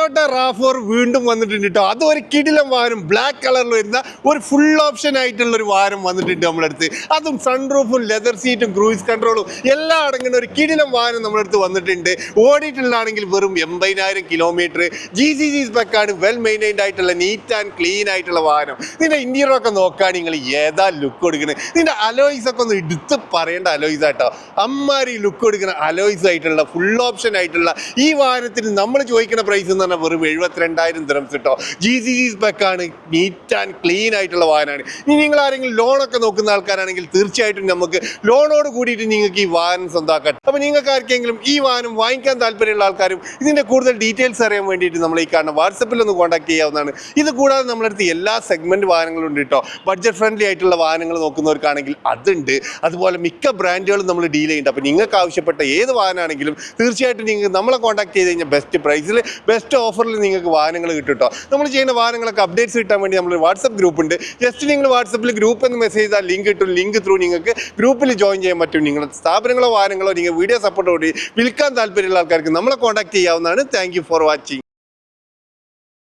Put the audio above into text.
Toyota RAV4 വീണ്ടും വന്നിട്ടുണ്ട് കേട്ടോ. അത് ഒരു കിടിലം വാഹനം, ബ്ലാക്ക് കളറിൽ വരുന്ന ഒരു ഫുൾ ഓപ്ഷൻ ആയിട്ടുള്ള ഒരു വാഹനം വന്നിട്ടുണ്ട് നമ്മുടെ അടുത്ത്. അതും സൺറൂഫും ലെതർ സീറ്റും ക്രൂയിസ് കൺട്രോളും എല്ലാം അടങ്ങുന്ന ഒരു കിടിലം വാഹനം നമ്മുടെ അടുത്ത് വന്നിട്ടുണ്ട്. ഓടിയിട്ടുള്ളതാണെങ്കിൽ വെറും 80,000 കിലോമീറ്റർ. GCC സ്പെക്കാണ്, വെൽ മെയിൻറ്റൈൻഡ് ആയിട്ടുള്ള നീറ്റ് ആൻഡ് ക്ലീൻ ആയിട്ടുള്ള വാഹനം. ഇതിൻ്റെ ഇന്റീരിയറൊക്കെ നോക്കുകയാണെങ്കിൽ നിങ്ങൾ ഏതാ ലുക്ക് കൊടുക്കുന്നത്. ഇതിൻ്റെ അലോയ്സ് ഒക്കെ ഒന്ന് എടുത്ത് പറയേണ്ട അലോയ്സ് ആട്ടോ. അമ്മാരി ലുക്ക് കൊടുക്കുന്ന അലോയ്സ് ആയിട്ടുള്ള ഫുൾ ഓപ്ഷൻ ആയിട്ടുള്ള ഈ വാഹനത്തിന് നമ്മൾ ചോദിക്കുന്ന പ്രൈസ് എന്ന് പറഞ്ഞാൽ വെറും 72,000 ദിർഹംസ് കേട്ടോ. GCC സ്പെക്കാണ്, നീറ്റ് ആൻഡ് ക്ലീൻ ആയിട്ടുള്ള വാഹനമാണ്. ഇനി നിങ്ങൾ ആരെങ്കിലും ലോണൊക്കെ നോക്കുന്ന ആൾക്കാരാണെങ്കിൽ തീർച്ചയായിട്ടും നമുക്ക് ലോണോട് കൂടിയിട്ട് നിങ്ങൾക്ക് ഈ വാഹനം സ്വന്തമാക്കാം. അപ്പോൾ നിങ്ങൾക്ക് ആർക്കെങ്കിലും ഈ വാഹനം വാങ്ങിക്കാൻ താല്പര്യമുള്ള ആൾക്കാരും ഇതിൻ്റെ കൂടുതൽ ഡീറ്റെയിൽസ് അറിയാൻ വേണ്ടിയിട്ട് നമ്മൾ ഈ കാണുന്ന വാട്സപ്പിൽ ഒന്ന് കോൺടാക്ട് ചെയ്യാവുന്നതാണ്. ഇത് കൂടാതെ നമ്മളടുത്ത് എല്ലാ സെഗ്മെൻറ്റ് വാഹനങ്ങളും ഉണ്ട് കേട്ടോ. ബഡ്ജറ്റ് ഫ്രണ്ട്ലി ആയിട്ടുള്ള വാഹനങ്ങൾ നോക്കുന്നവർക്കാണെങ്കിൽ അതുണ്ട്. അതുപോലെ മിക്ക ബ്രാൻഡുകളും നമ്മൾ ഡീൽ ചെയ്യുന്നുണ്ട്. അപ്പോൾ നിങ്ങൾക്ക് ആവശ്യപ്പെട്ട ഏത് വാഹനമാണെങ്കിലും തീർച്ചയായിട്ടും നിങ്ങൾക്ക് നമ്മളെ കോൺടാക്ട് ചെയ്ത് കഴിഞ്ഞാൽ ബെസ്റ്റ് പ്രൈസിൽ ബെസ്റ്റ് ഓഫറിൽ നിങ്ങൾക്ക് വാഹനങ്ങൾ കിട്ടും കേട്ടോ. നമ്മൾ ചെയ്യുന്ന വാഹനങ്ങളൊക്കെ അപ്ഡേറ്റ്സ് കിട്ടാൻ വേണ്ടി നമ്മൾ വാട്സപ്പ് ഗ്രൂപ്പ് ഉണ്ട്. ജസ്റ്റ് നിങ്ങൾ വാട്സപ്പിൽ ഗ്രൂപ്പ് എന്ന് മെസ്സേജ് ചെയ്താൽ ലിങ്ക് കിട്ടും. ലിങ്ക് ത്രൂ നിങ്ങൾക്ക് ഗ്രൂപ്പിൽ ജോയിൻ ചെയ്യാൻ പറ്റും. നിങ്ങളുടെ സ്ഥാപനങ്ങളോ വാഹനങ്ങളോ നിങ്ങൾ വീഡിയോ സപ്പോർട്ടോടെ വിൽക്കാൻ താല്പര്യമുള്ള ആൾക്കാർക്ക് നമ്മളെ കോൺടാക്ട് ചെയ്യാവുന്നതാണ്. Thank you for watching.